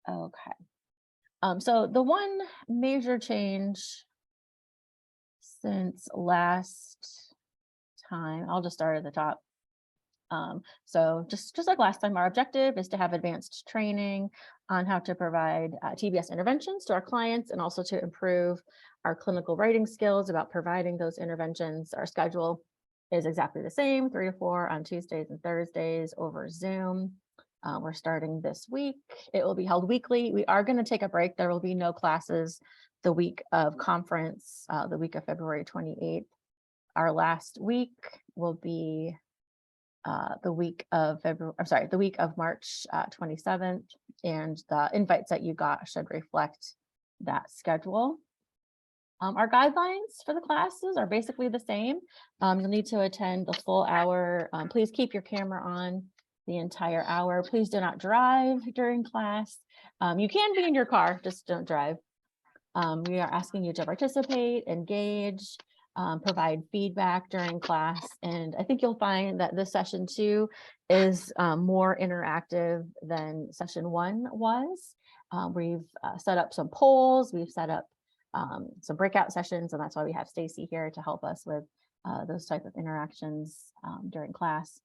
Okay. So the one major change since last time, I'll just start at the top. So just like last time, our objective is to have advanced training on how to provide TBS interventions to our clients and also to improve our clinical writing skills about providing those interventions. Our schedule is exactly the same, 3 to 4 on Tuesdays and Thursdays over Zoom. We're starting this week. It will be held weekly. We are going to take a break. There will be no classes the week of conference, the week of February 28th. Our last week will be the week of February, I'm sorry, the week of March 27th, and the invites that you got should reflect that schedule. Our guidelines for the classes are basically the same. You'll need to attend the full hour. Please keep your camera on the entire hour. Please do not drive during class. You can be in your car, just don't drive. We are asking you to participate, engage, provide feedback during class. And I think you'll find that this session 2 is more interactive than session 1 was. We've set up some polls, we've set up some breakout sessions, and that's why we have Stacy here to help us with those type of interactions during class.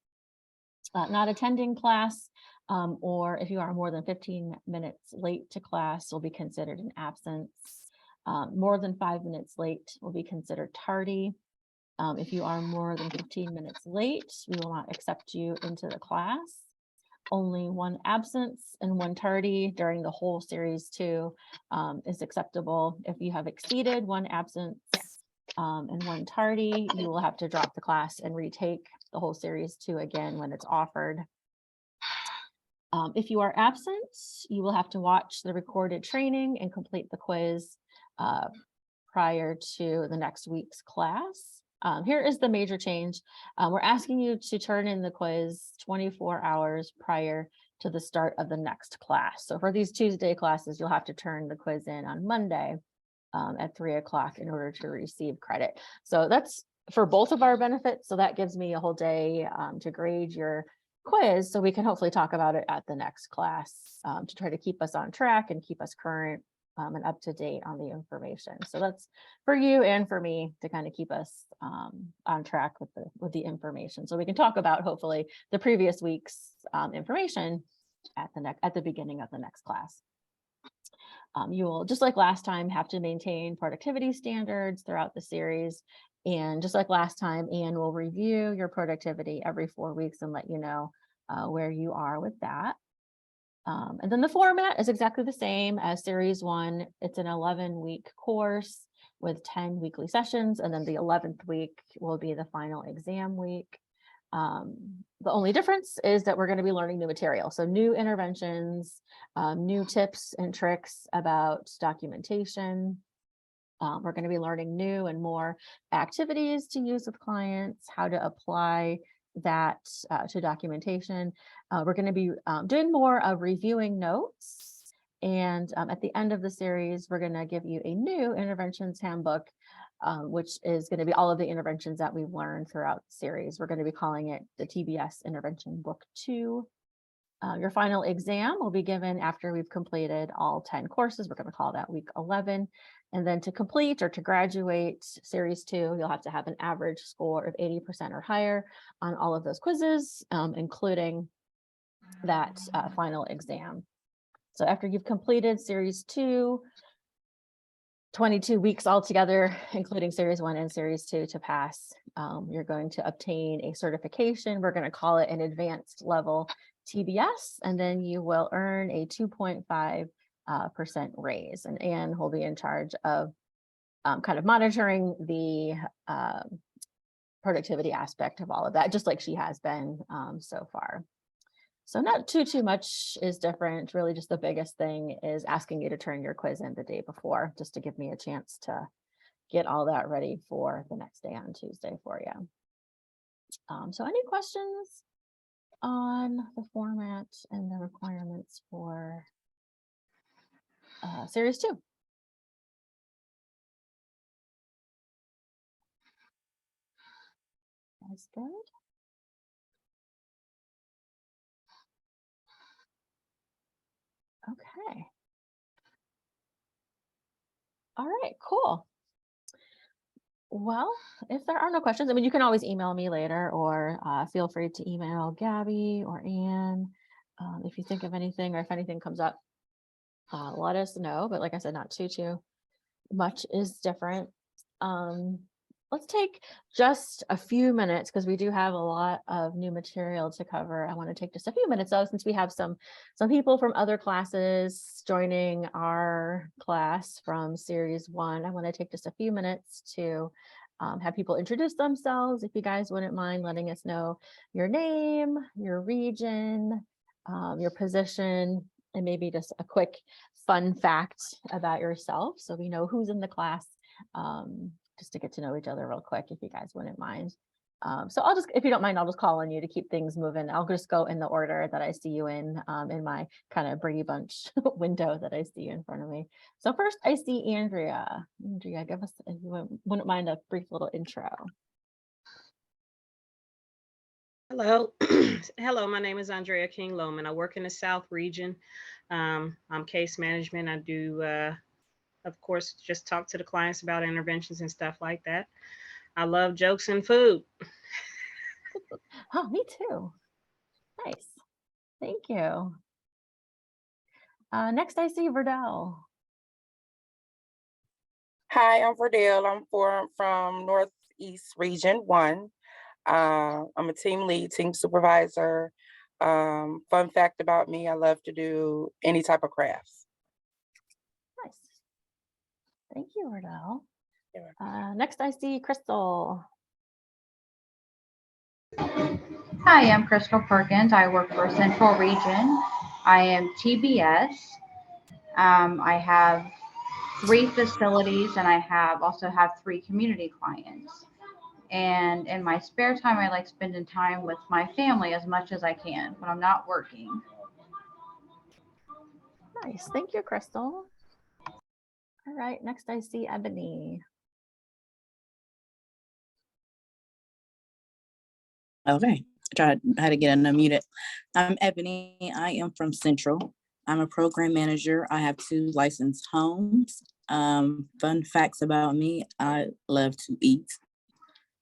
Not attending class, or if you are more than 15 minutes late to class, will be considered an absence. More than 5 minutes late will be considered tardy. If you are more than 15 minutes late, we will not accept you into the class. Only 1 absence and 1 tardy during the whole series 2 is acceptable. If you have exceeded 1 absence and 1 tardy, you will have to drop the class and retake the whole series 2 again when it's offered. If you are absent, you will have to watch the recorded training and complete the quiz prior to the next week's class. Here is the major change. We're asking you to turn in the quiz 24 hours prior to the start of the next class. So for these Tuesday classes, you'll have to turn the quiz in on Monday at 3 o'clock in order to receive credit. So that's for both of our benefits. So that gives me a whole day to grade your quiz, so we can hopefully talk about it at the next class to try to keep us on track and keep us current and up to date on the information. So that's for you and for me to kind of keep us on track with the information, so we can talk about hopefully the previous week's information at the beginning of the next class. You will, just like last time, have to maintain productivity standards throughout the series. And just like last time, Anne will review your productivity every 4 weeks and let you know where you are with that. And then the format is exactly the same as series 1. It's an 11-week course with 10 weekly sessions. And then the 11th week will be the final exam week. The only difference is that we're going to be learning new material. So new interventions, new tips and tricks about documentation. We're going to be learning new and more activities to use with clients, how to apply that to documentation. We're going to be doing more of reviewing notes. And at the end of the series, we're going to give you a new interventions handbook, which is going to be all of the interventions that we've learned throughout the series. We're going to be calling it the TBS Intervention Book 2. Your final exam will be given after we've completed all 10 courses. We're going to call that week 11. And then to complete or to graduate series 2, you'll have to have an average score of 80% or higher on all of those quizzes, including that final exam. So after you've completed series 2, 22 weeks altogether, including series 1 and series 2 to pass, you're going to obtain a certification. We're going to call it an advanced level TBS, and then you will earn a 2.5% raise. And Anne will be in charge of kind of monitoring the productivity aspect of all of that, just like she has been so far. So not too much is different. Really, just the biggest thing is asking you to turn your quiz in the day before, just to give me a chance to get all that ready for the next day on Tuesday for you. So any questions on the format and the requirements for series 2? That's good. Okay. All right, cool. Well, if there are no questions, I mean, you can always email me later, or feel free to email Gabby or Anne if you think of anything, or if anything comes up, let us know. But like I said, not too much is different. Um, let's take just a few minutes because we do have a lot of new material to cover. I want to take just a few minutes though, since we have some people from other classes joining our class from series 1. I want to take just a few minutes to have people introduce themselves. If you guys wouldn't mind letting us know your name, your region, your position, and maybe just a quick fun fact about yourself so we know who's in the class, just to get to know each other real quick, if you guys wouldn't mind. So I'll just, if you don't mind, I'll just call on you to keep things moving. I'll just go in the order that I see you in my kind of Brady Bunch window that I see in front of me. So first I see Andrea. Andrea, give us, if you wouldn't mind, a brief little intro. Hello. Hello, my name is Andrea King Lohman. I work in the South region. I'm case management. I do, of course, just talk to the clients about interventions and stuff like that. I love jokes and food. Oh, me too. Nice. Thank you. Next I see Verdell. Hi, I'm Verdell. I'm from Northeast Region 1. I'm a team lead, team supervisor. Fun fact about me, I love to do any type of crafts. Nice. Thank you, Verdell. Next I see Crystal. Hi, I'm Crystal Perkins. I work for Central Region. I am TBS. I have 3 facilities and I also have 3 community clients. And in my spare time, I like spending time with my family as much as I can when I'm not working. Nice. Thank you, Crystal. All right. Next I see Ebony. Okay, I had to get unmuted. I'm Ebony. I am from Central. I'm a program manager. I have 2 licensed homes. Fun facts about me, I love to eat,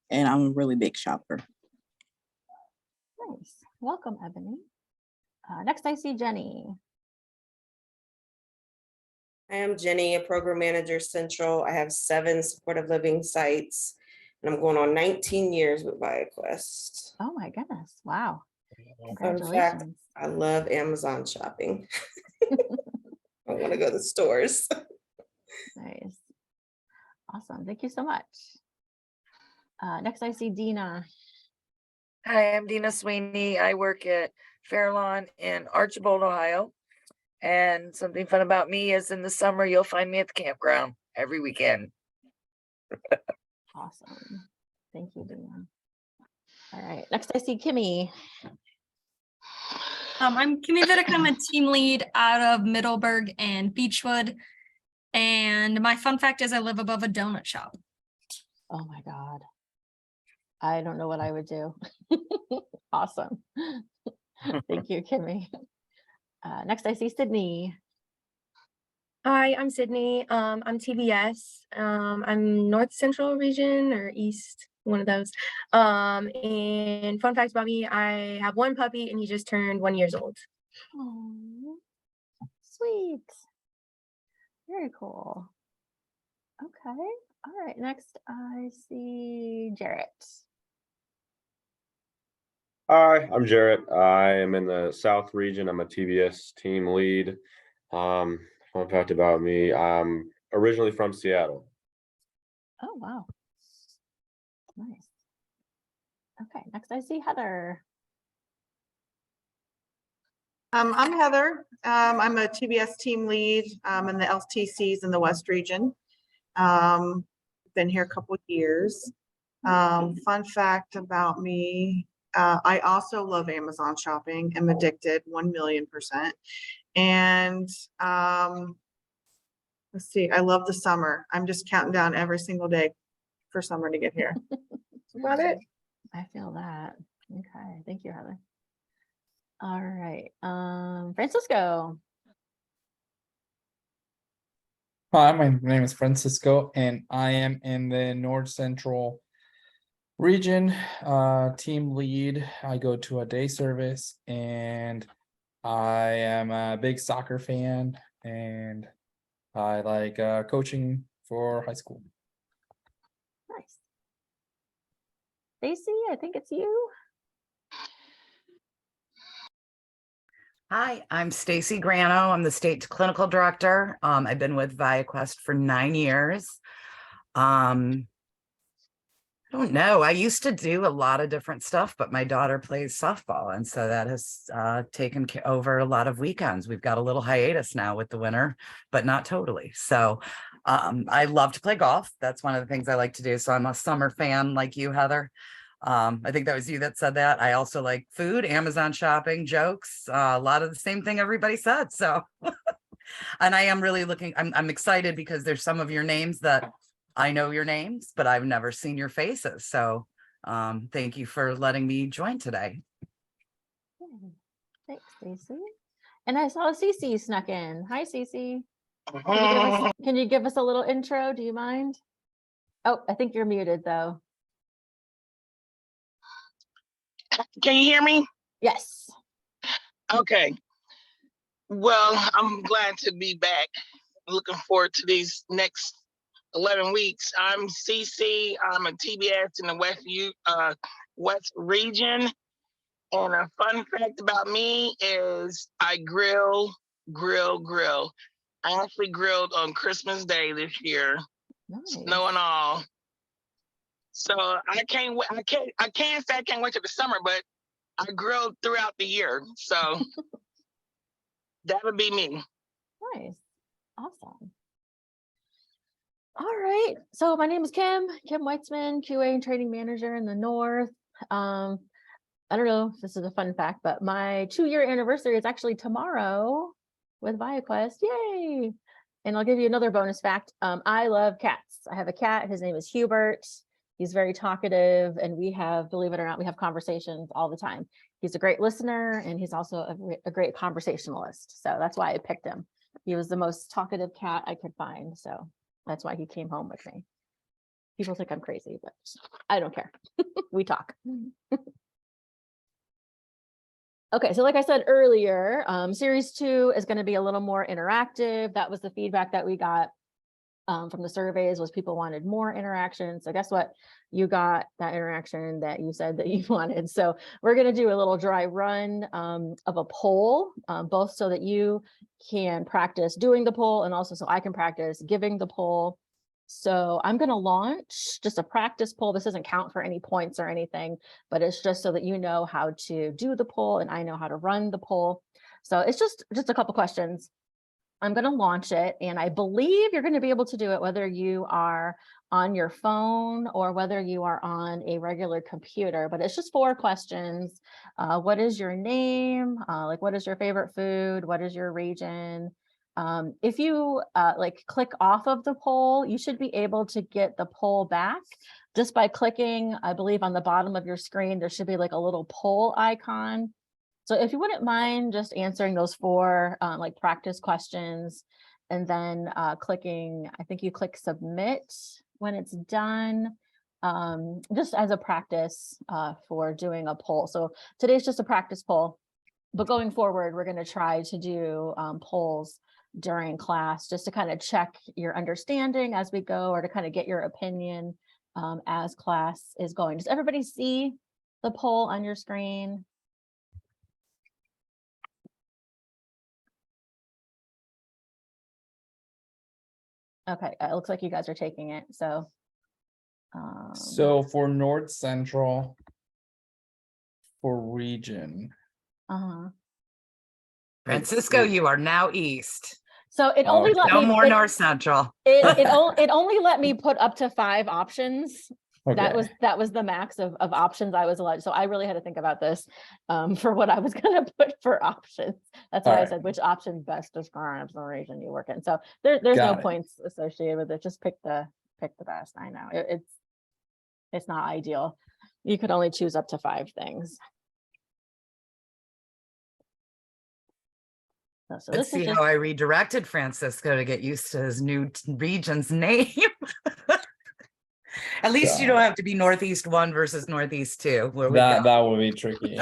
and I'm a really big shopper. Nice. Welcome, Ebony. Next I see Jenny. I am Jenny, a program manager, Central. I have 7 supportive living sites, and I'm going on 19 years with ViaQuest. Oh my goodness. Wow. Fun fact, Congratulations. I love Amazon shopping. I want to go to stores. Nice. Awesome. Thank you so much. Next I see Dina. Hi, I'm Dina Sweeney. I work at Fairlawn in Archibald, Ohio. And something fun about me is in the summer, you'll find me at the campground every weekend. Awesome. Thank you, Dina. All right. Next I see Kimmy. I'm Kimmy Vidic. I'm a team lead out of Middleburg and Beechwood. And my fun fact is I live above a donut shop. Oh my God. I don't know what I would do. Awesome. Thank you, Kimmy. Next I see Sydney. Hi, I'm Sydney. I'm TBS. I'm North Central Region or East, one of those. And fun fact about me, I have 1 puppy and he just turned 1 year old. Oh, sweet. Very cool. Okay. All right. Next I see Jarrett. Hi, I'm Jarrett. I am in the South region. I'm a TBS team lead. Fun fact about me, I'm originally from Seattle. Oh, wow. Nice. Okay. Next I see Heather. I'm Heather. I'm a TBS team lead in the LTCs in the West region. Been here a couple of years. Fun fact about me, I also love Amazon shopping. I'm addicted 1,000,000%. And let's see, I love the summer. I'm just counting down every single day for summer to get here. That's about it. I feel that. Okay. Thank you, Heather. All right. Francisco. Hi, my name is Francisco, and I am in the North Central region, team lead. I go to a day service, and I am a big soccer fan, and I like coaching for high school. Nice. Stacy, I think it's you. Hi, I'm Stacy Grano. I'm the state clinical director. I've been with ViaQuest for 9 years. I don't know. I used to do a lot of different stuff, but my daughter plays softball, and so that has taken over a lot of weekends. We've got a little hiatus now with the winter, but not totally. So I love to play golf. That's one of the things I like to do. So I'm a summer fan like you, Heather. I think that was you that said that. I also like food, Amazon shopping, jokes, a lot of the same thing everybody said. So, and I am really looking, I'm excited because there's some of your names that I know your names, but I've never seen your faces. So thank you for letting me join today. Thanks, Stacy. And I saw Cece snuck in. Hi, Cece. Can you give us a little intro? Do you mind? Oh, I think you're muted though. Can you hear me? Yes. Okay. Well, I'm glad to be back. Looking forward to these next 11 weeks. I'm CC. I'm a TBS in the West region. And a fun fact about me is I grill. I actually grilled on Christmas Day this year, snow and all. So I can't say I can't wait till the summer, but I grilled throughout the year. So that would be me. Nice. Awesome. All right. So my name is Kim Weitzman, QA and training manager in the North. I don't know if this is a fun fact, but my 2-year anniversary is actually tomorrow with ViaQuest. Yay. And I'll give you another bonus fact. I love cats. I have a cat. His name is Hubert. He's very talkative, and we have, believe it or not, we have conversations all the time. He's a great listener, and he's also a great conversationalist. So that's why I picked him. He was the most talkative cat I could find. So that's why he came home with me. People think I'm crazy, but I don't care. We talk. Okay, so like I said earlier, series 2 is going to be a little more interactive. That was the feedback that we got from the surveys, was people wanted more interaction. So guess what? You got that interaction that you said that you wanted. So we're going to do a little dry run of a poll, both so that you can practice doing the poll and also so I can practice giving the poll. So I'm going to launch just a practice poll. This doesn't count for any points or anything, but it's just so that you know how to do the poll and I know how to run the poll. So it's just a couple questions. I'm going to launch it, and I believe you're going to be able to do it whether you are on your phone or whether you are on a regular computer, but it's just 4 questions. What is your name? Like, what is your favorite food? What is your region? If you like click off of the poll, you should be able to get the poll back just by clicking, I believe on the bottom of your screen, there should be like a little poll icon. So if you wouldn't mind just answering those 4 like practice questions and then clicking, I think you click submit when it's done, just as a practice for doing a poll. So today's just a practice poll, but going forward, we're going to try to do polls during class just to kind of check your understanding as we go, or to kind of get your opinion as class is going. Does everybody see the poll on your screen? Okay, it looks like you guys are taking it. So, So for North Central, for region. Francisco, you are now East. So it only let no me more North Central. it only let me put up to 5 options. Okay. That was the max of options I was allowed. So I really had to think about this for what I was going to put for options. That's why I said which option best describes the region you work in. So there's no points associated with it. Just pick the best. I know it's not ideal. You could only choose up to 5 things. So Let's this see is how just, I redirected Francisco to get used to his new region's name. At least you don't have to be Northeast 1 versus Northeast 2. Where we That go. would be tricky.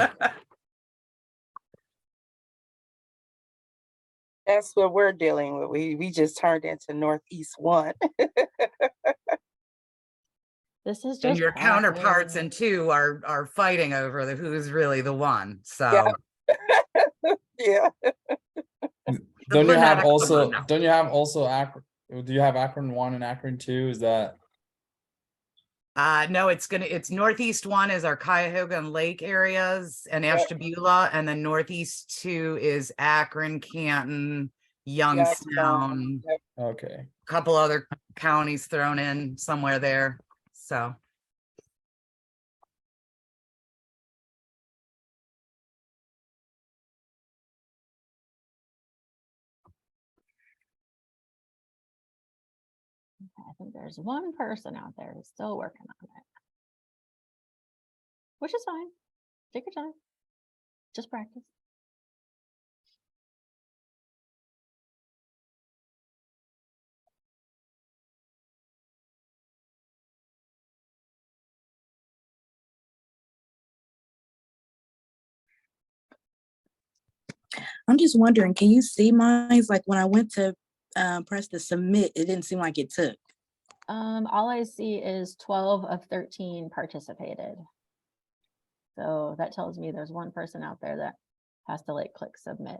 That's what we're dealing with. We just turned into Northeast 1. this is And just your counterparts practice. in 2 are fighting over who's really the one. So Yeah. Don't you have phonetic also, one. don't you have also Akron? Do you have Akron 1 and Akron 2? Is that? No, it's Northeast 1 is our Cuyahoga and Lake areas and Ashtabula, and then Northeast 2 is Akron, Canton, Youngstown, Yep. Okay. a couple other counties thrown in somewhere there. So I think there's one person out there who's still working on it, which is fine. Take your time. Just practice. I'm just wondering, can you see mine? Like when I went to press the submit, it didn't seem like it took. All I see is 12 of 13 participated. So that tells me there's one person out there that has to like click submit.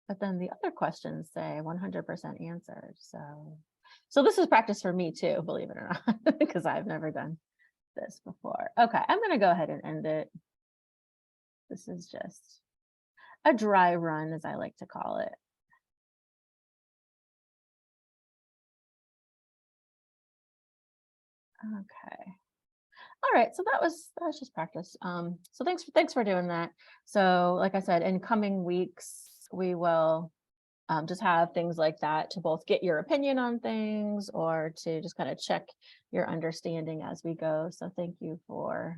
But then the other questions say 100% answered. So this is practice for me too, believe it or not, because I've never done this before. Okay, I'm going to go ahead and end it. This is just a dry run, as I like to call it. Okay. All right, so that was just practice. So thanks for doing that. So like I said, in coming weeks, we will just have things like that to both get your opinion on things or to just kind of check your understanding as we go. So thank you for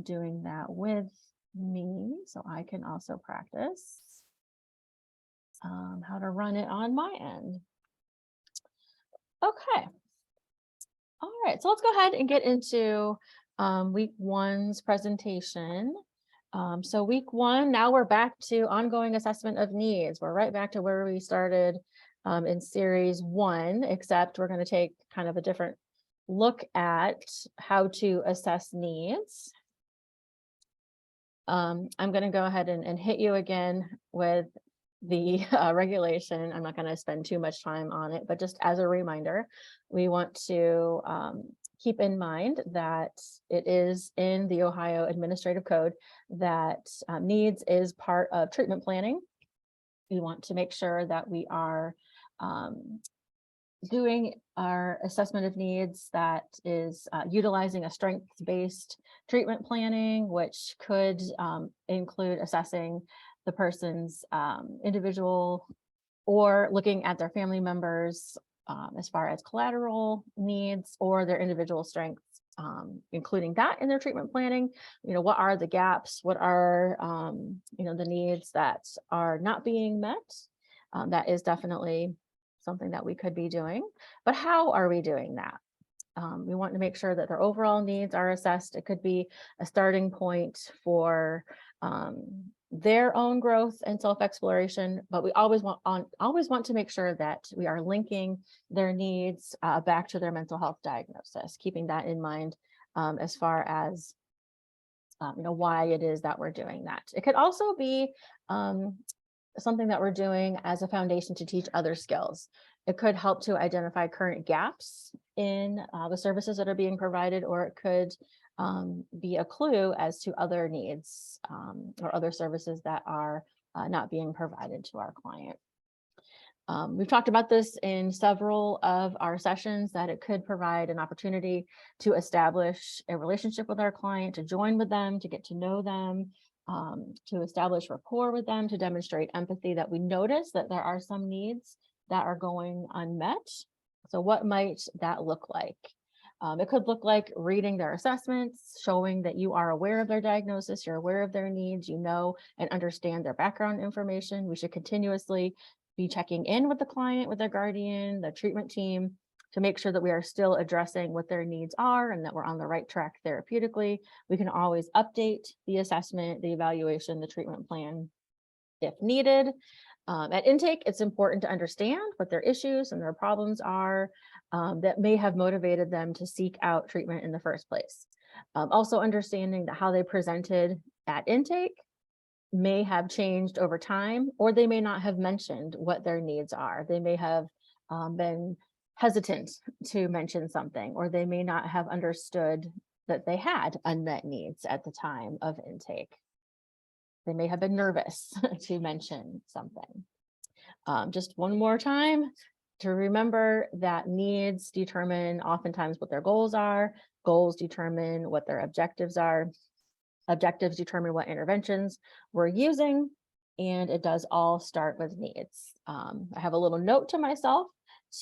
doing that with me so I can also practice how to run it on my end. Okay. All right, so let's go ahead and get into week 1's presentation. So week 1, now we're back to ongoing assessment of needs. We're right back to where we started in series 1, except we're going to take kind of a different look at how to assess needs. I'm going to go ahead and hit you again with the regulation. I'm not going to spend too much time on it, but just as a reminder, we want to keep in mind that it is in the Ohio Administrative Code that needs is part of treatment planning. We want to make sure that we are doing our assessment of needs that is utilizing a strengths-based treatment planning, which could include assessing the person's individual or looking at their family members as far as collateral needs or their individual strengths, including that in their treatment planning. What are the gaps? What are, the needs that are not being met? That is definitely something that we could be doing, but how are we doing that? We want to make sure that their overall needs are assessed. It could be a starting point for their own growth and self-exploration, but we always want to make sure that we are linking their needs back to their mental health diagnosis, keeping that in mind as far as why it is that we're doing that. It could also be something that we're doing as a foundation to teach other skills. It could help to identify current gaps in the services that are being provided, or it could be a clue as to other needs or other services that are not being provided to our client. We've talked about this in several of our sessions, that it could provide an opportunity to establish a relationship with our client, to join with them, to get to know them, to establish rapport with them, to demonstrate empathy, that we notice that there are some needs that are going unmet. So what might that look like? It could look like reading their assessments, showing that you are aware of their diagnosis, you're aware of their needs, you know and understand their background information. We should continuously be checking in with the client, with their guardian, the treatment team, to make sure that we are still addressing what their needs are and that we're on the right track therapeutically. We can always update the assessment, the evaluation, the treatment plan if needed. At intake, it's important to understand what their issues and their problems are that may have motivated them to seek out treatment in the first place. Also understanding that how they presented at intake may have changed over time, or they may not have mentioned what their needs are. They may have been hesitant to mention something, or they may not have understood that they had unmet needs at the time of intake. They may have been nervous to mention something. Just one more time to remember that needs determine oftentimes what their goals are. Goals determine what their objectives are. Objectives determine what interventions we're using. And it does all start with needs. I have a little note to myself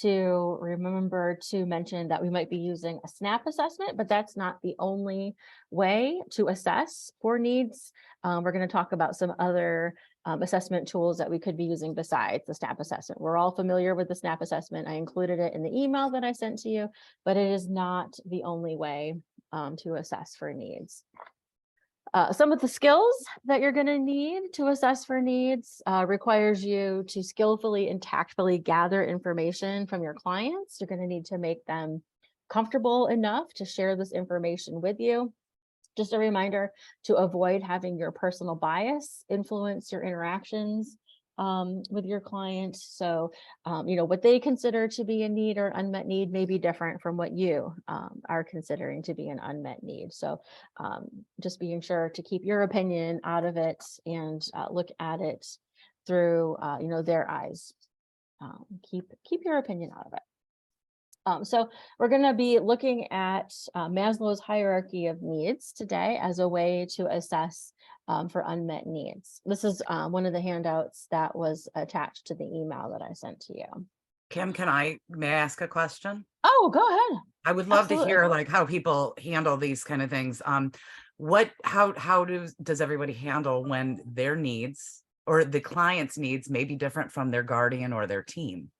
to remember to mention that we might be using a SNAP assessment, but that's not the only way to assess for needs. We're going to talk about some other assessment tools that we could be using besides the SNAP assessment. We're all familiar with the SNAP assessment. I included it in the email that I sent to you, but it is not the only way to assess for needs. Some of the skills that you're going to need to assess for needs requires you to skillfully and tactfully gather information from your clients. You're going to need to make them comfortable enough to share this information with you. Just a reminder to avoid having your personal bias influence your interactions with your client. So, what they consider to be a need or unmet need may be different from what you are considering to be an unmet need. So just being sure to keep your opinion out of it and look at it through, their eyes. Keep your opinion out of it. So we're going to be looking at Maslow's hierarchy of needs today as a way to assess for unmet needs. This is one of the handouts that was attached to the email that I sent to you. Kim, may I ask a question? Oh, go ahead. I would love Absolutely. to hear like how people handle these kind of things. How does everybody handle when their needs or the client's needs may be different from their guardian or their team?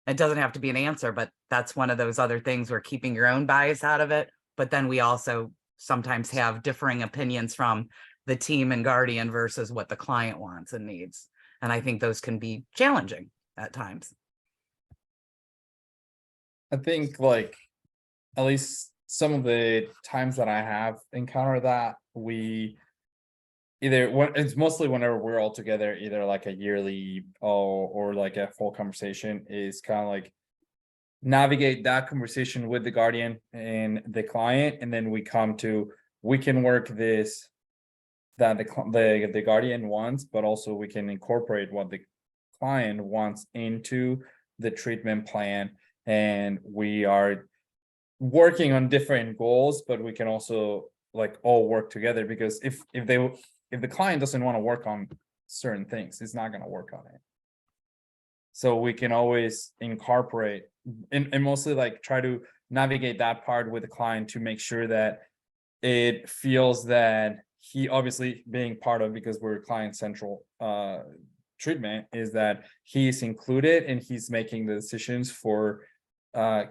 It doesn't have to be an answer, but that's one of those other things where keeping your own bias out of it. But then we also sometimes have differing opinions from the team and guardian versus what the client wants and needs. And I think those can be challenging at times. I think like at least some of the times that I have encountered that it's mostly whenever we're all together, either like a yearly or like a full conversation, is kind of like navigate that conversation with the guardian and the client, and then we can work this that the guardian wants, but also we can incorporate what the client wants into the treatment plan, and we are working on different goals, but we can also like all work together, because if the client doesn't want to work on certain things, it's not going to work on it. So we can always incorporate and mostly like try to navigate that part with the client to make sure that it feels that he obviously being part of, because we're client central treatment, is that he's included and he's making the decisions for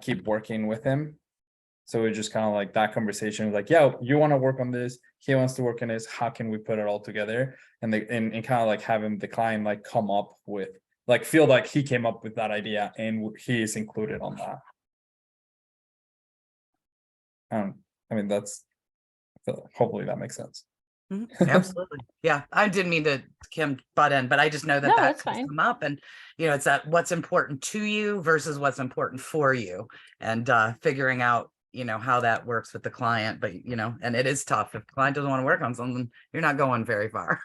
keep working with him. So it's just kind of like that conversation, like, yeah, you want to work on this, he wants to work on this, how can we put it all together? And kind of like having the client like come up with, like, feel like he came up with that idea and he is included on that. I mean, hopefully that makes sense. Absolutely. Yeah. I didn't mean to Kim butt in, but I just know that that's could fine. come up, and it's that what's important to you versus what's important for you, and figuring out how that works with the client. But and it is tough. If the client doesn't want to work on something, you're not going very far.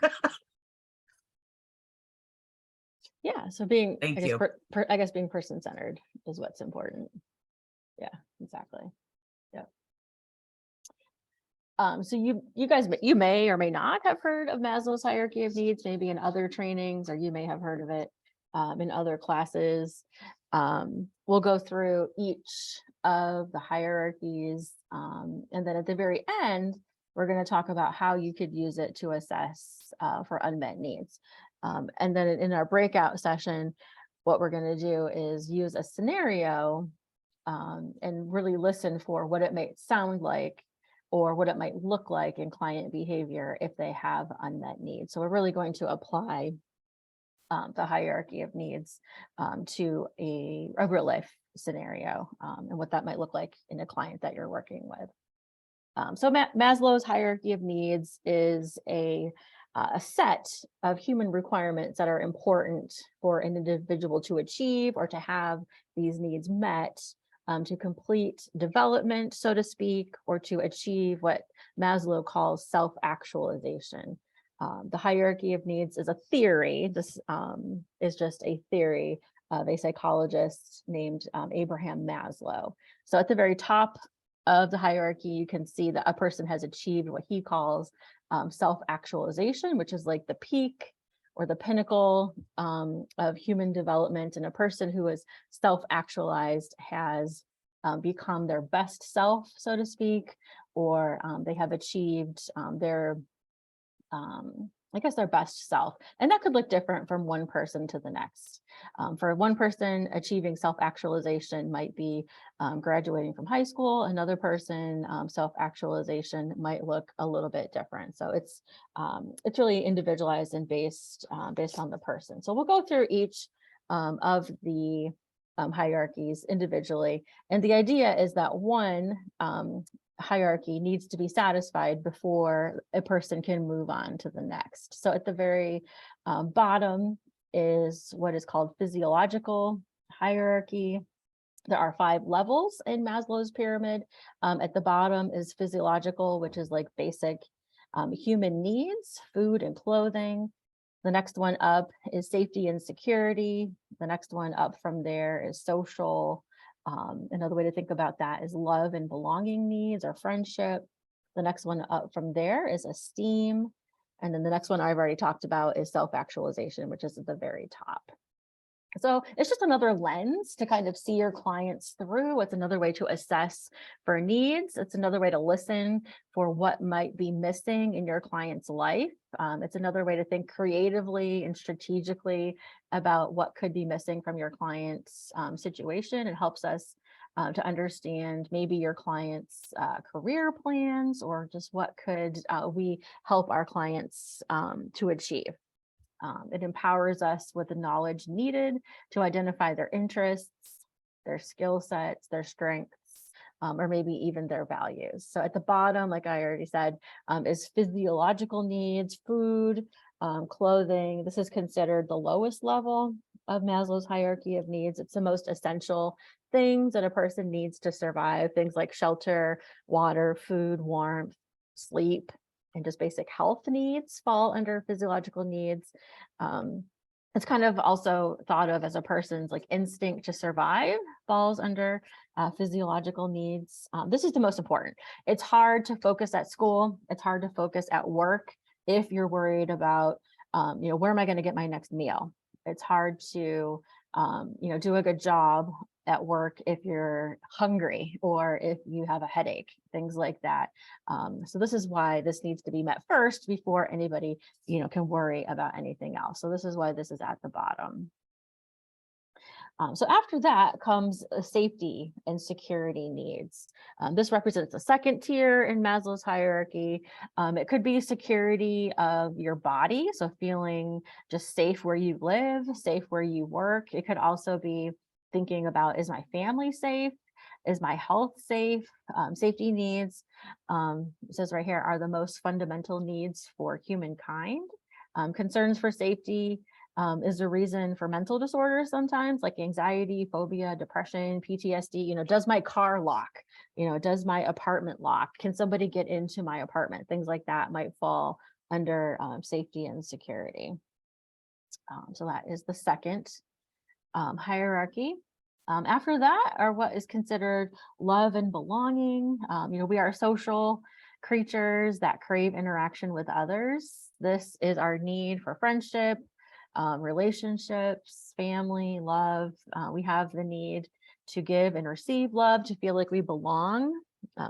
Yeah, so being Thank I guess, you. I guess being person-centered is what's important. Yeah, exactly. Yeah. So you guys, you may or may not have heard of Maslow's hierarchy of needs, maybe in other trainings, or you may have heard of it. in other classes. We'll go through each of the hierarchies. And then at the very end, we're going to talk about how you could use it to assess for unmet needs. And then in our breakout session, what we're going to do is use a scenario and really listen for what it might sound like or what it might look like in client behavior if they have unmet needs. So we're really going to apply the hierarchy of needs to a real life scenario and what that might look like in a client that you're working with. So Maslow's hierarchy of needs is a set of human requirements that are important for an individual to achieve or to have these needs met to complete development, so to speak, or to achieve what Maslow calls self-actualization. The hierarchy of needs is a theory. This is just a theory of a psychologist named Abraham Maslow. So at the very top of the hierarchy, you can see that a person has achieved what he calls self-actualization, which is like the peak or the pinnacle of human development. And a person who is self-actualized has become their best self, so to speak, or they have achieved their I guess their best self. And that could look different from one person to the next. For one person, achieving self-actualization might be graduating from high school. Another person, self-actualization might look a little bit different. So it's really individualized and based on the person. So we'll go through each of the hierarchies individually. And the idea is that one hierarchy needs to be satisfied before a person can move on to the next. So at the very bottom is what is called physiological hierarchy. There are 5 levels in Maslow's pyramid. At the bottom is physiological, which is like basic human needs, food and clothing. The next one up is safety and security. The next one up from there is social. Another way to think about that is love and belonging needs or friendship. The next one up from there is esteem. And then the next one I've already talked about is self-actualization, which is at the very top. So it's just another lens to kind of see your clients through. It's another way to assess for needs. It's another way to listen for what might be missing in your client's life. It's another way to think creatively and strategically about what could be missing from your client's situation. It helps us to understand maybe your client's career plans or just what could we help our clients to achieve. It empowers us with the knowledge needed to identify their interests, their skill sets, their strengths, or maybe even their values. So at the bottom, like I already said, is physiological needs, food, clothing. This is considered the lowest level of Maslow's hierarchy of needs. It's the most essential things that a person needs to survive. Things like shelter, water, food, warmth, sleep, and just basic health needs fall under physiological needs. It's kind of also thought of as a person's like instinct to survive falls under physiological needs. This is the most important. It's hard to focus at school. It's hard to focus at work if you're worried about, where am I going to get my next meal? It's hard to, do a good job at work if you're hungry or if you have a headache, things like that. So this is why this needs to be met first before anybody, can worry about anything else. So this is why this is at the bottom. So after that comes safety and security needs. This represents the second tier in Maslow's hierarchy. It could be security of your body, so feeling just safe where you live, safe where you work. It could also be thinking about, is my family safe? Is my health safe? Safety needs, it says right here, are the most fundamental needs for humankind. Concerns for safety is a reason for mental disorders sometimes, like anxiety, phobia, depression, PTSD. Does my car lock? Does my apartment lock? Can somebody get into my apartment? Things like that might fall under safety and security. So that is the second hierarchy. After that are what is considered love and belonging. We are social creatures that crave interaction with others. This is our need for friendship, relationships, family, love. We have the need to give and receive love, to feel like we belong.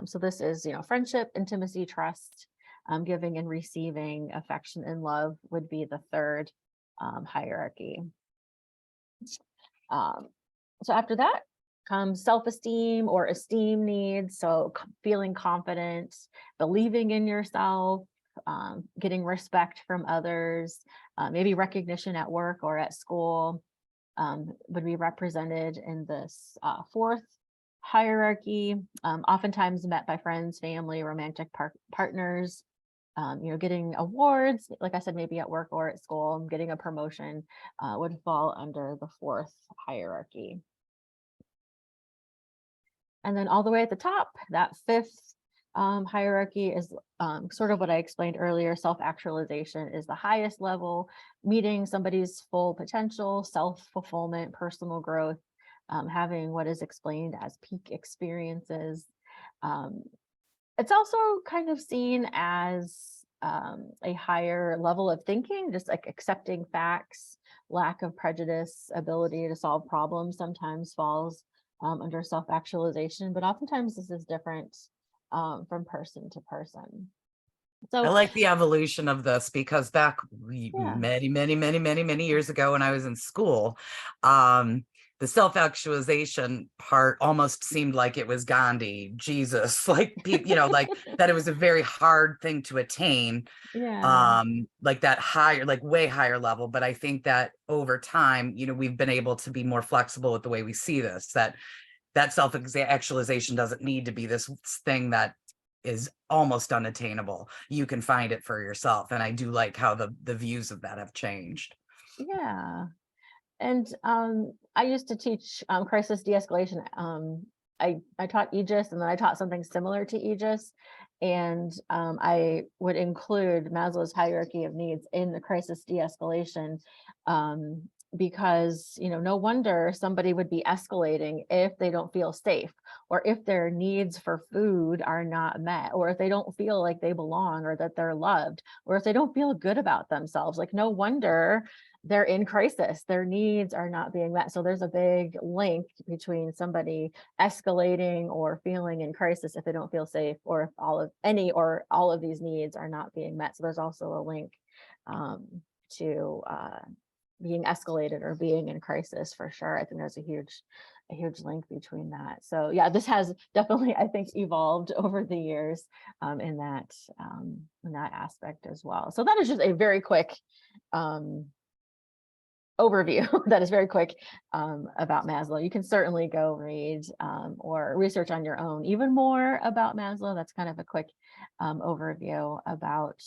So this is, friendship, intimacy, trust, giving and receiving affection and love would be the third hierarchy. So after that comes self-esteem or esteem needs. So feeling confident, believing in yourself, getting respect from others, maybe recognition at work or at school would be represented in this fourth hierarchy, oftentimes met by friends, family, romantic partners, getting awards, like I said, maybe at work or at school, getting a promotion would fall under the fourth hierarchy. And then all the way at the top, that fifth hierarchy is sort of what I explained earlier. Self-actualization is the highest level, meeting somebody's full potential, self-fulfillment, personal growth, having what is explained as peak experiences. It's also kind of seen as a higher level of thinking, just like accepting facts, lack of prejudice, ability to solve problems sometimes falls under self-actualization, but oftentimes this is different from person to person. So I like the evolution of this because back many years ago when I was in school, the self-actualization part almost seemed like it was Gandhi, Jesus, like people, like that it was a very hard thing to attain. Like that higher, like way higher level. But I think that over time, we've been able to be more flexible with the way we see this, that self-actualization doesn't need to be this thing that is almost unattainable. You can find it for yourself. And I do like how the views of that have changed. Yeah. And I used to teach crisis de-escalation. I taught Aegis, and then I taught something similar to Aegis. And I would include Maslow's hierarchy of needs in the crisis de-escalation because, no wonder somebody would be escalating if they don't feel safe, or if their needs for food are not met, or if they don't feel like they belong or that they're loved, or if they don't feel good about themselves. Like, no wonder they're in crisis, their needs are not being met. So there's a big link between somebody escalating or feeling in crisis if they don't feel safe, or if all of these needs are not being met. So there's also a link to being escalated or being in crisis, for sure. I think there's a huge link between that. So yeah, this has definitely, I think, evolved over the years in that aspect as well. So that is just a very quick overview that is very quick about Maslow. You can certainly go read or research on your own even more about Maslow. That's kind of a quick overview about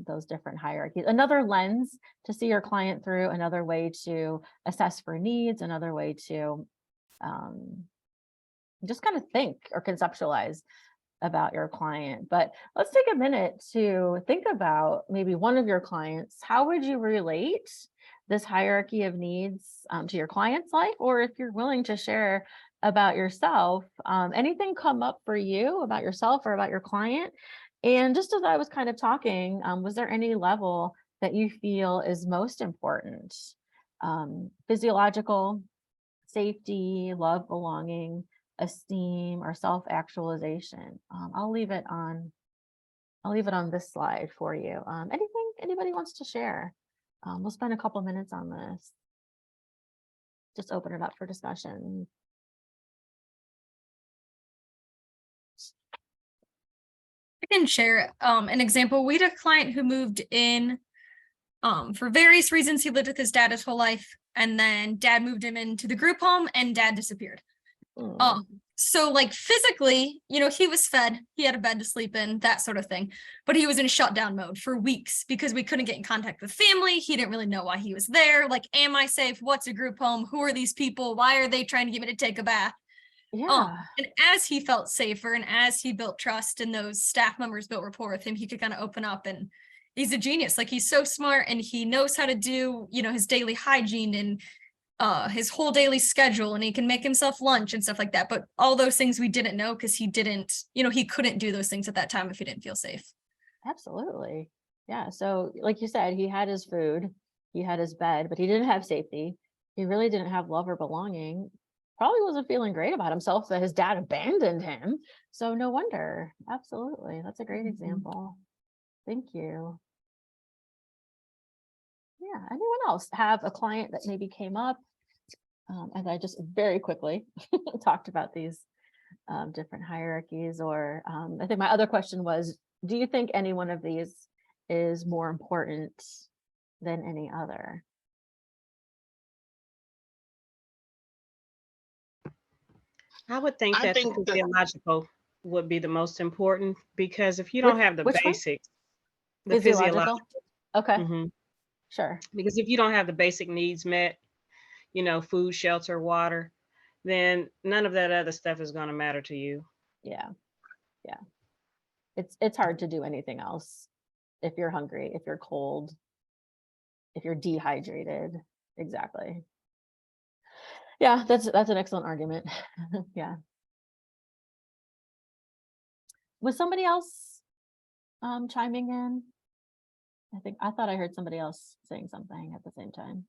those different hierarchies. Another lens to see your client through, another way to assess for needs, another way to just kind of think or conceptualize about your client. But let's take a minute to think about maybe one of your clients. How would you relate this hierarchy of needs to your client's life? Or if you're willing to share about yourself, anything come up for you about yourself or about your client? And just as I was kind of talking, was there any level that you feel is most important? Physiological, safety, love, belonging, esteem, or self-actualization? I'll leave it on this slide for you. Anything anybody wants to share? We'll spend a couple minutes on this. Just open it up for discussion. I can share an example. We had a client who moved in for various reasons. He lived with his dad his whole life, and then dad moved him into the group home and dad disappeared. So like physically, he was fed, he had a bed to sleep in, that sort of thing, but he was in shutdown mode for weeks because we couldn't get in contact with family. He didn't really know why he was there. Like, am I safe? What's a group home? Who are these people? Why are they trying to get me to take a bath? And as he felt safer and as he built trust and those staff members built rapport with him, he could kind of open up. And he's a genius. Like, he's so smart and he knows how to do, his daily hygiene and his whole daily schedule, and he can make himself lunch and stuff like that. But all those things we didn't know because he didn't, he couldn't do those things at that time if he didn't feel safe. Absolutely. Yeah. So like you said, he had his food. He had his bed, but he didn't have safety. He really didn't have love or belonging. Probably wasn't feeling great about himself that his dad abandoned him. So no wonder. Absolutely. That's a great example. Thank you. Yeah. Anyone else have a client that maybe came up? As I just very quickly talked about these different hierarchies, or I think my other question was, do you think any one of these is more important than any other? I would think I that the think that physiological would be the most important, because if you don't have the Which one? basics, the Physiological? Okay, Mhm. sure. Because if you don't have the basic needs met, food, shelter, water, then none of that other stuff is going to matter to you. Yeah. Yeah. It's hard to do anything else if you're hungry, if you're cold, if you're dehydrated. Exactly. Yeah, that's an excellent argument. Yeah. Was somebody else chiming in? I thought I heard somebody else saying something at the same time.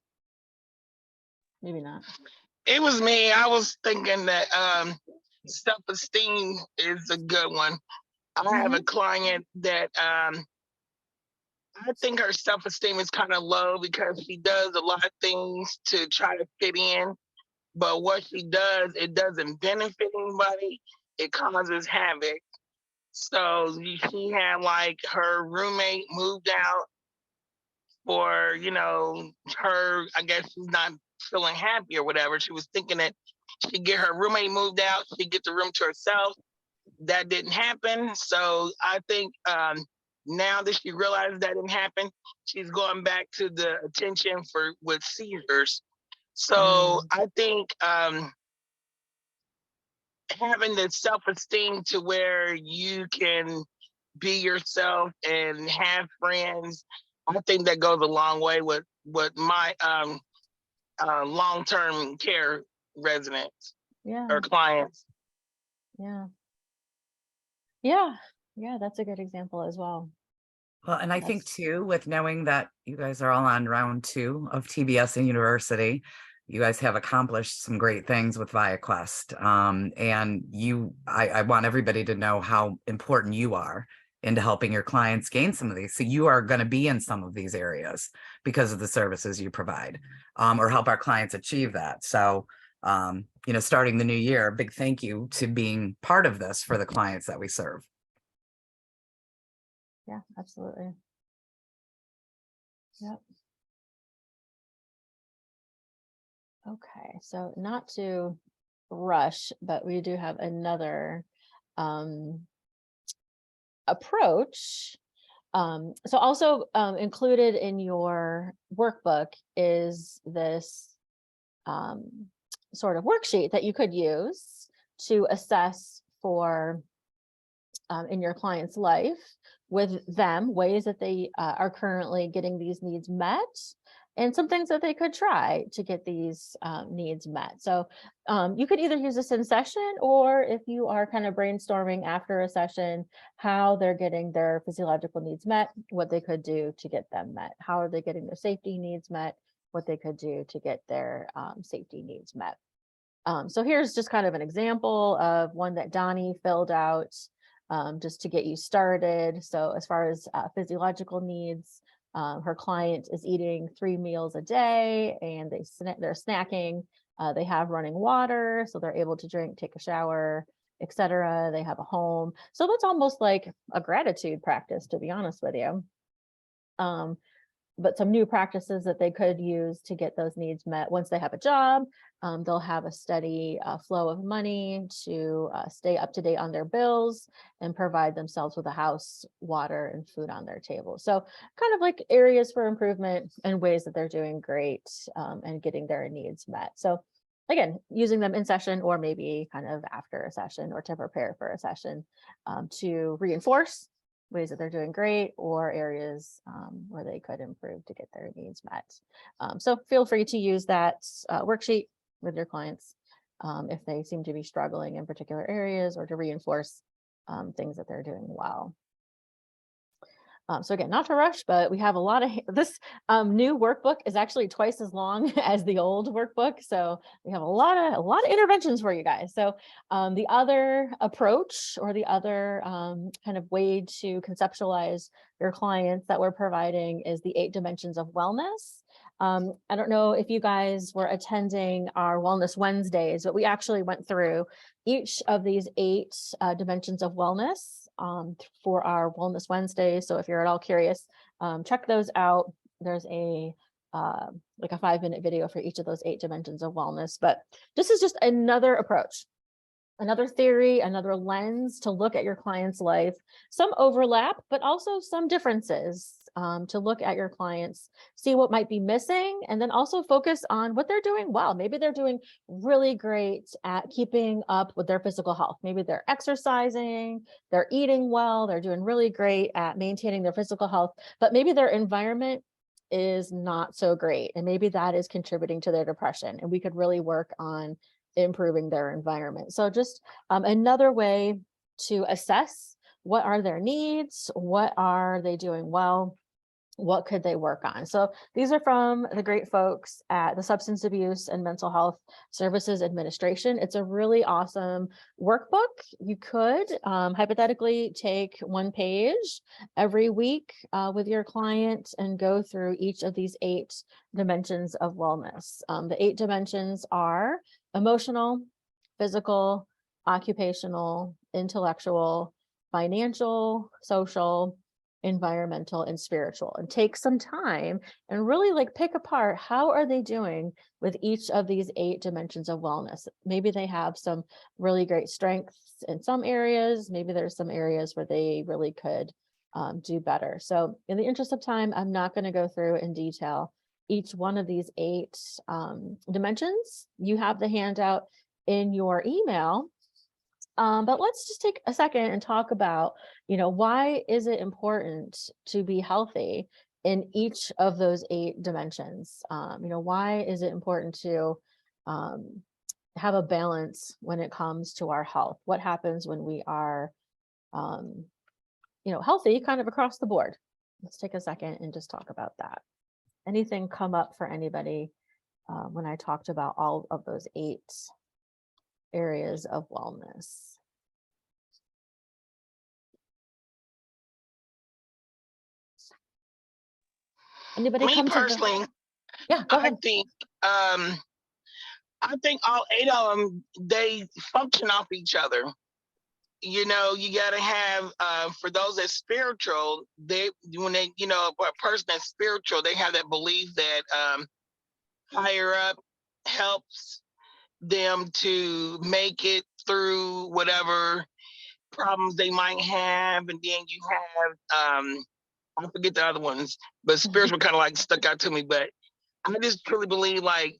Maybe not. it was me. I was thinking that self-esteem is a good one. I have a client that I think her self-esteem is kind of low because she does a lot of things to try to fit in. But what she does, it doesn't benefit anybody. It causes havoc. So she had like her roommate moved out for, her, I guess she's not feeling happy or whatever. She was thinking that she'd get her roommate moved out, she'd get the room to herself. That didn't happen. So I think now that she realized that didn't happen, she's going back to the attention with seizures. So I think having the self-esteem to where you can be yourself and have friends, I think that goes a long way with my long-term care residents Yeah. or clients. Yeah. Yeah. Yeah, that's a good example as well. Well, and I think That's too, with knowing that you guys are all on round 2 of TBS and university, you guys have accomplished some great things with ViaQuest. And I want everybody to know how important you are into helping your clients gain some of these. So you are going to be in some of these areas because of the services you provide, or help our clients achieve that. So, starting the new year, a big thank you to being part of this for the clients that we serve. Yeah, absolutely. Yep. Okay, so not to rush, but we do have another approach. So also included in your workbook is this sort of worksheet that you could use to assess for in your client's life with them, ways that they are currently getting these needs met, and some things that they could try to get these needs met. So you could either use this in session, or if you are kind of brainstorming after a session, how they're getting their physiological needs met, what they could do to get them met. How are they getting their safety needs met, what they could do to get their safety needs met. So here's just kind of an example of one that Donnie filled out just to get you started. So as far as physiological needs, her client is eating 3 meals a day, and they're snacking. They have running water, so they're able to drink, take a shower, etc. They have a home. So that's almost like a gratitude practice, to be honest with you. But some new practices that they could use to get those needs met. Once they have a job, they'll have a steady flow of money to stay up to date on their bills and provide themselves with a house, water, and food on their table. So kind of like areas for improvement and ways that they're doing great and getting their needs met. So again, using them in session, or maybe kind of after a session, or to prepare for a session to reinforce ways that they're doing great, or areas where they could improve to get their needs met. So feel free to use that worksheet with your clients if they seem to be struggling in particular areas, or to reinforce things that they're doing well. So again, not to rush, but we have a lot of this new workbook is actually twice as long as the old workbook. So we have a lot of interventions for you guys. So the other approach or the other kind of way to conceptualize your clients that we're providing is the 8 dimensions of wellness. I don't know if you guys were attending our Wellness Wednesdays, but we actually went through each of these 8 dimensions of wellness for our Wellness Wednesdays. So if you're at all curious, check those out. There's a like a 5-minute video for each of those 8 dimensions of wellness. But this is just another approach, another theory, another lens to look at your client's life. Some overlap, but also some differences to look at your clients, see what might be missing, and then also focus on what they're doing well. Maybe they're doing really great at keeping up with their physical health. Maybe they're exercising, they're eating well, they're doing really great at maintaining their physical health, but maybe their environment is not so great. And maybe that is contributing to their depression. And we could really work on improving their environment. So just another way to assess what are their needs, what are they doing well, what could they work on. So these are from the great folks at the Substance Abuse and Mental Health Services Administration. It's a really awesome workbook. You could hypothetically take 1 page every week with your client and go through each of these 8 dimensions of wellness. The 8 dimensions are emotional, physical, occupational, intellectual, financial, social, environmental, and spiritual, and take some time and really like pick apart how are they doing with each of these 8 dimensions of wellness. Maybe they have some really great strengths in some areas. Maybe there's some areas where they really could do better. So in the interest of time, I'm not going to go through in detail each one of these 8 dimensions. You have the handout in your email. But let's just take a second and talk about, why is it important to be healthy in each of those 8 dimensions? Why is it important to have a balance when it comes to our health? What happens when we are, healthy kind of across the board? Let's take a second and just talk about that. Anything come up for anybody when I talked about all of those 8 areas of wellness? Anybody Me come personally, to the... Yeah, go ahead. I think all 8 of them, they function off each other. You gotta have for those that's spiritual, when they a person that's spiritual, they have that belief that higher up helps them to make it through whatever problems they might have. And then you have I forget the other ones, but spiritual kind of like stuck out to me. But I just truly believe like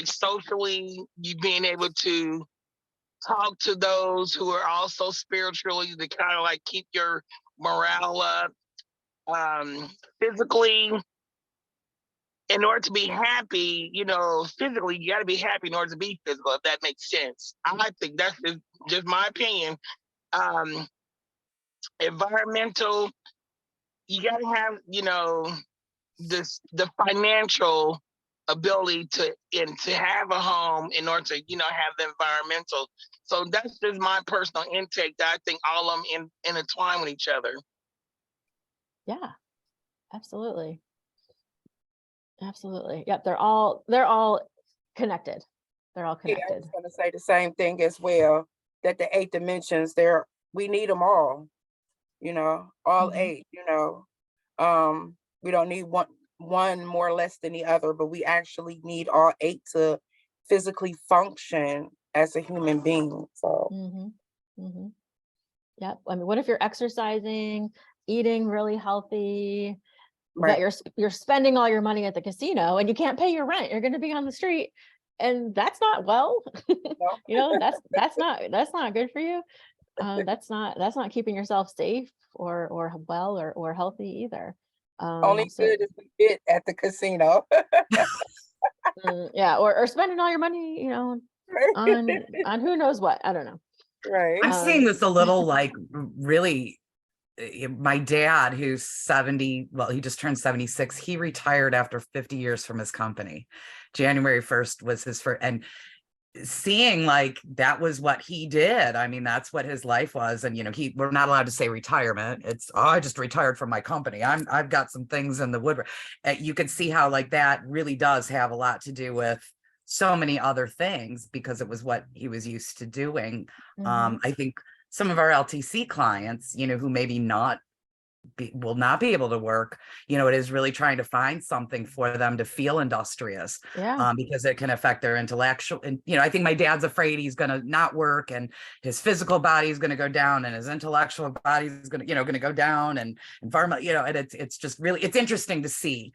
socially, you being able to talk to those who are also spiritually to kind of like keep your morale up. Physically, in order to be happy, physically, you got to be happy in order to be physical, if that makes sense. I think that's just my opinion. Environmental, you got to have, the financial ability to have a home in order to have the environmental. So that's just my personal intake, that I think all of them intertwine with each other. Yeah, absolutely. Yep, they're all connected. They're all connected. Yeah, I was going to say the same thing as well, that the 8 dimensions we need them all, all 8, we don't need one more or less than the other, but we actually need all 8 to physically function as a human being. So Yep. I mean, what if you're exercising, eating really healthy, right. but you're spending all your money at the casino and you can't pay your rent? You're going to be on the street, and that's not No. that's not good for you. That's not keeping yourself safe or well or healthy either. Only good if we fit at the casino. Yeah, or spending all your money, on who knows what. I don't know. Right. I'm seeing this a little like really my dad, who's 70, well, he just turned 76, he retired after 50 years from his company. January 1st was his first, and seeing like that was what he did. I mean, that's what his life was. And, we're not allowed to say retirement. It's, oh, I just retired from my company. I've got some things in the woodwork. You can see how like that really does have a lot to do with so many other things because it was what he was used to doing. I think some of our LTC clients, who maybe will not be able to work, it is really trying to find something for them to feel industrious, because it can affect their intellectual. And, I think my dad's afraid he's going to not work and his physical body is going to go down and his intellectual body is going to, going to go down and environment, and it's just really, it's interesting to see.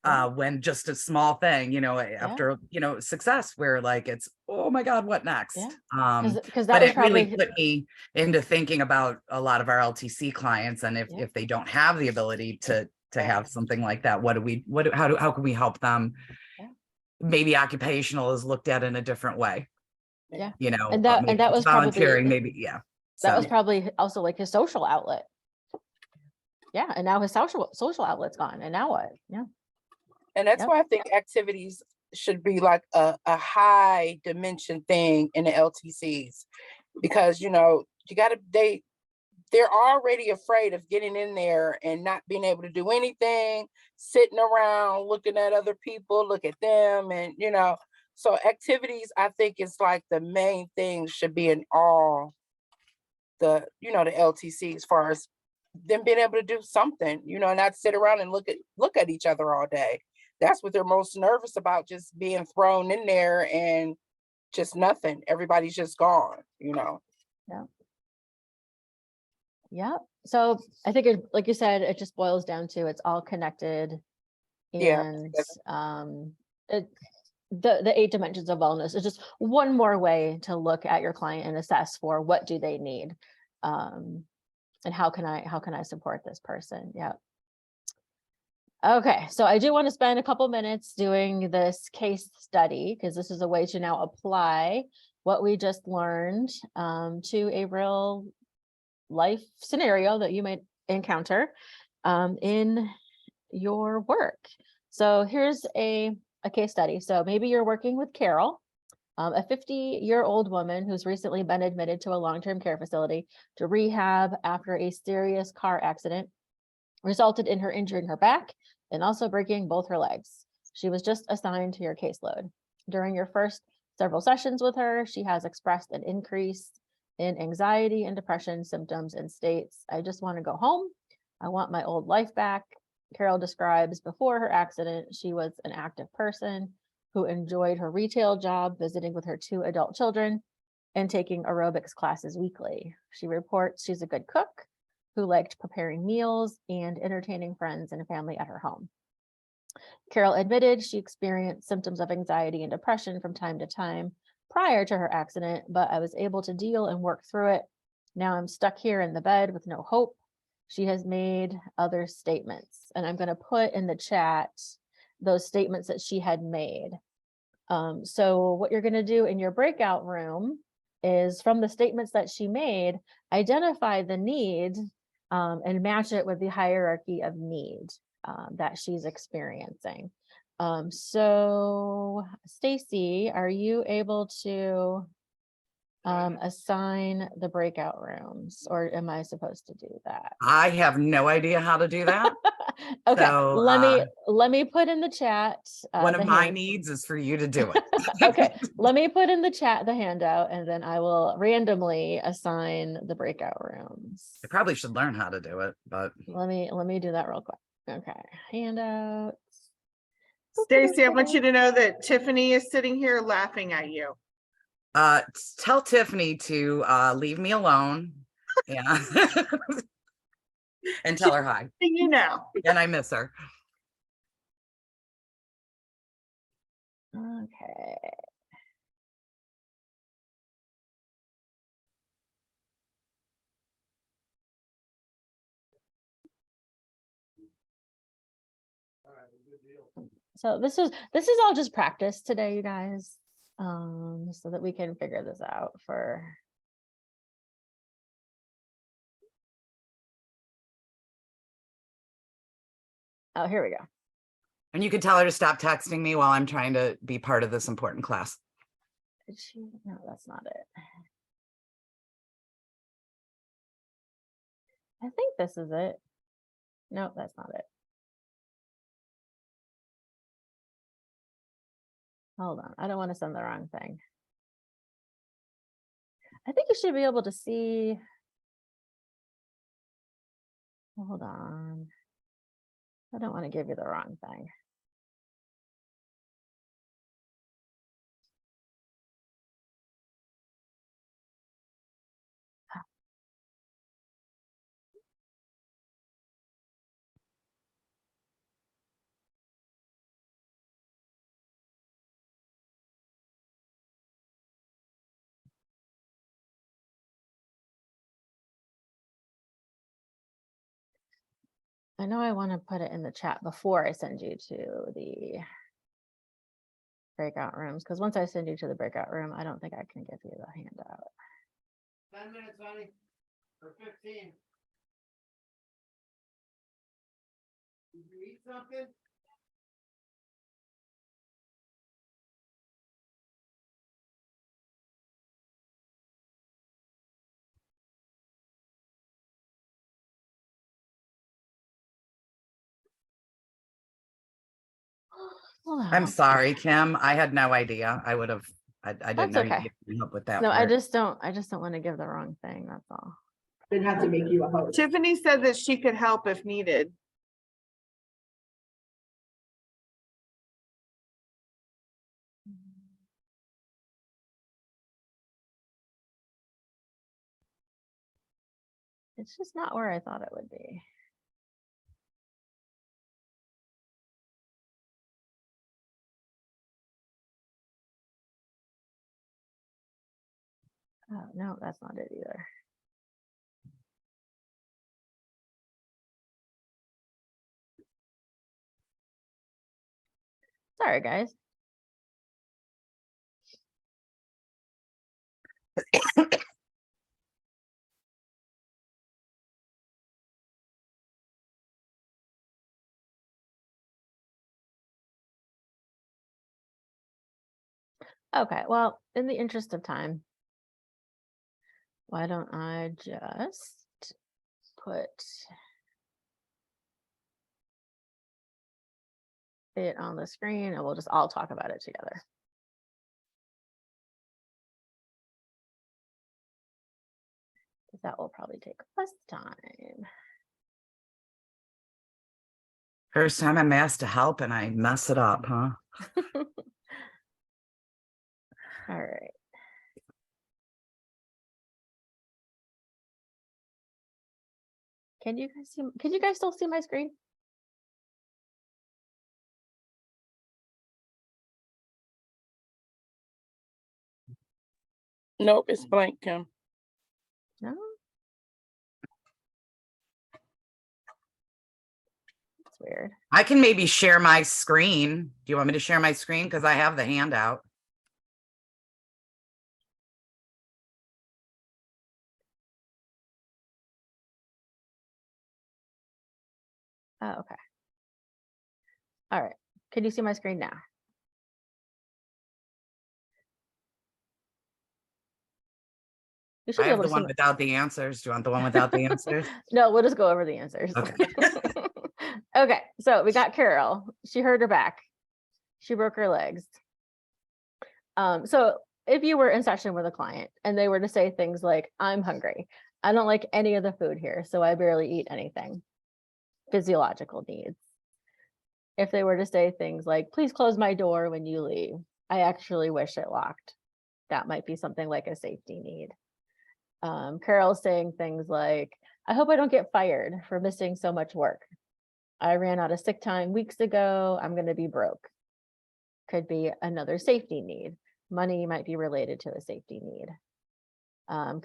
When just a small thing, after, success where like, it's, oh my God, what next? Because that But was it really probably, put me into thinking about a lot of our LTC clients. And if they don't have the ability to have something like that, how can we help them? Maybe occupational is looked at in a different way. and that was volunteering, probably, maybe. that was probably also like his social outlet. And now his social outlet's gone. And now what? And that's why I think activities should be like a high dimension thing in the LTCs, because, they're already afraid of getting in there and not being able to do anything, sitting around, looking at other people, look at them. And, so activities, I think is like the main thing should be in all the, the LTC, as far as them being able to do something, and not sit around and look at each other all day. That's what they're most nervous about, just being thrown in there and just nothing. Everybody's just gone, Yeah. So I think like you said, it just boils down to it's all connected. And the 8 dimensions of wellness is just one more way to look at your client and assess for what do they need. And how can I support this person? Okay, so I do want to spend a couple minutes doing this case study because this is a way to now apply what we just learned to a real life scenario that you might encounter in your work. So here's a case study. So maybe you're working with Carol, a 50-year-old woman who's recently been admitted to a long-term care facility to rehab after a serious car accident resulted in her injuring her back and also breaking both her legs. She was just assigned to your caseload. During your first several sessions with her, she has expressed an increase in anxiety and depression symptoms and states, "I just want to go home. I want my old life back." Carol describes before her accident, she was an active person who enjoyed her retail job, visiting with her 2 adult children and taking aerobics classes weekly. She reports she's a good cook who liked preparing meals and entertaining friends and family at her home. Carol admitted she experienced symptoms of anxiety and depression from time to time prior to her accident, but I was able to deal and work through it. Now I'm stuck here in the bed with no hope. She has made other statements, and I'm going to put in the chat those statements that she had made. So what you're going to do in your breakout room is, from the statements that she made, identify the need and match it with the hierarchy of need that she's experiencing. So Stacy, are you able to assign the breakout rooms, or am I supposed to do that? I have no idea how to do that. Okay, So, let me put in the chat. One of my needs is for you to do it. Okay, let me put in the chat the handout, and then I will randomly assign the breakout rooms. I probably should learn how to do it, but let me do that real quick. Okay, handouts. Stacy, I want you to know that Tiffany is sitting here laughing at you. Tell Tiffany to leave me alone. Yeah. And tell her hi. You know. And I miss her. Okay. So this is all just practice today, you guys, so that we can figure this out for Oh, here we go. And you could tell her to stop texting me while I'm trying to be part of this important class. Did she? No, that's not it. I think this is it. No, that's not it. Hold on. I don't want to send the wrong thing. I think you should be able to see. Hold on. I don't want to give you the wrong thing. I know I want to put it in the chat before I send you to the breakout rooms, because once I send you to the breakout room, I don't think I can give you the handout. 10 minutes, honey, or 15. Did you eat something? I'm sorry, Kim. I had no idea. I would have, I didn't That's know okay. you could help with that No, I part. just don't want to give the wrong thing. That's all. Didn't have to make you a host. Tiffany said that she could help if needed. It's just not where I thought it would be. Oh, no, that's not it either. Sorry, guys. Okay, well, in the interest of time, why don't I just put it on the screen and we'll just all talk about it together. That will probably take less time. First time I'm asked to help and I mess it up, huh? All right. Can you guys still see my screen? Nope, it's blank, Kim. No. That's weird. I can maybe share my screen. Do you want me to share my screen? Because I have the handout. Oh, okay. All right. Can you see my screen now? You should I be have able the to one see without the answers. Do you want the one without the answers? No, we'll just go over the answers. Okay. Okay, so we got Carol. She hurt her back. She broke her legs. So if you were in session with a client and they were to say things like, I'm hungry, I don't like any of the food here, so I barely eat anything. Physiological needs. If they were to say things like, please close my door when you leave, I actually wish it locked. That might be something like a safety need. Carol's saying things like, I hope I don't get fired for missing so much work. I ran out of sick time weeks ago. I'm going to be broke. Could be another safety need. Money might be related to a safety need.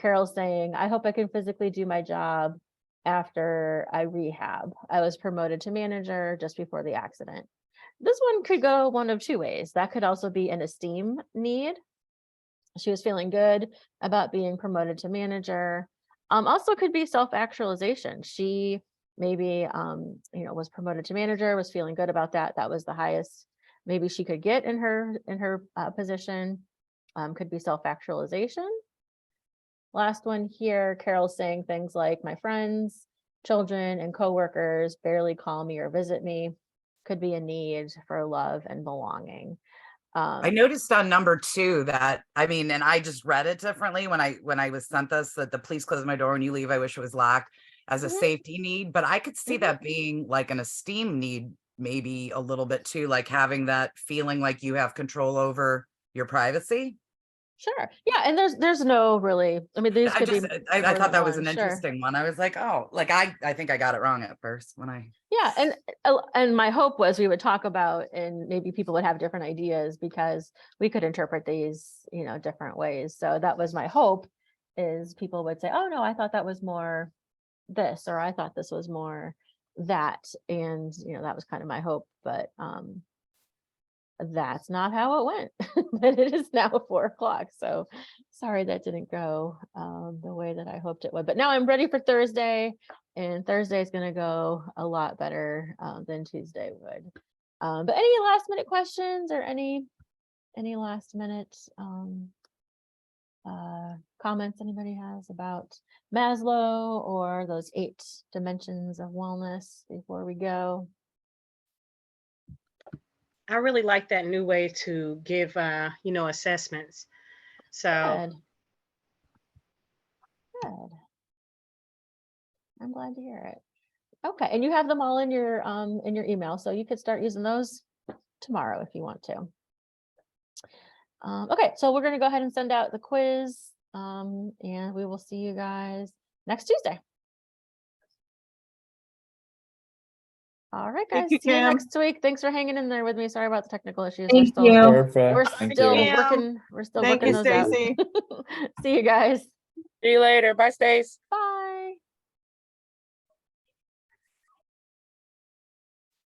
Carol's saying, I hope I can physically do my job after I rehab. I was promoted to manager just before the accident. This one could go one of two ways. That could also be an esteem need. She was feeling good about being promoted to manager. Also could be self-actualization. She maybe, was promoted to manager, was feeling good about that. That was the highest maybe she could get in her position. Could be self-actualization. Last one here, Carol's saying things like, my friends, children, and coworkers barely call me or visit me. Could be a need for love and belonging. I noticed on number 2 that, I mean, and I just read it differently when I was sent this, that the please close my door when you leave, I wish it was locked, as a Mhm. safety need, but I could see Mhm. that being like an esteem need, maybe a little bit too, like having that feeling like you have control over your privacy. Sure. Yeah. And there's no really, I mean, these I could be just, I more thought than that was one, an sure. interesting one. I was like, oh, like I think I got it wrong at first when I. Yeah, and my hope was we would talk about, and maybe people would have different ideas because we could interpret these, different ways. So that was my hope, is people would say, oh no, I thought that was more this, or I thought this was more that. And, that was kind of my hope, but that's not how it went. But it is now 4:00. So sorry that didn't go the way that I hoped it would. But now I'm ready for Thursday, and Thursday is going to go a lot better than Tuesday would. But any last minute questions or any last minute comments anybody has about Maslow or those 8 dimensions of wellness before we go? I really like that new way to give, assessments. So Good. Good. I'm glad to hear it. Okay, and you have them all in your email, so you could start using those tomorrow if you want to. Okay, so we're gonna go ahead and send out the quiz, and we will see you guys next Tuesday. All right, guys. Thank you, See you Kim. next week. Thanks for hanging in there with me. Sorry about the technical issues. Thank you. Perfect. We're Thank still you. working. We're still Thank working you, those out. Stacy. See you guys. See you later. Bye, Stace. Bye.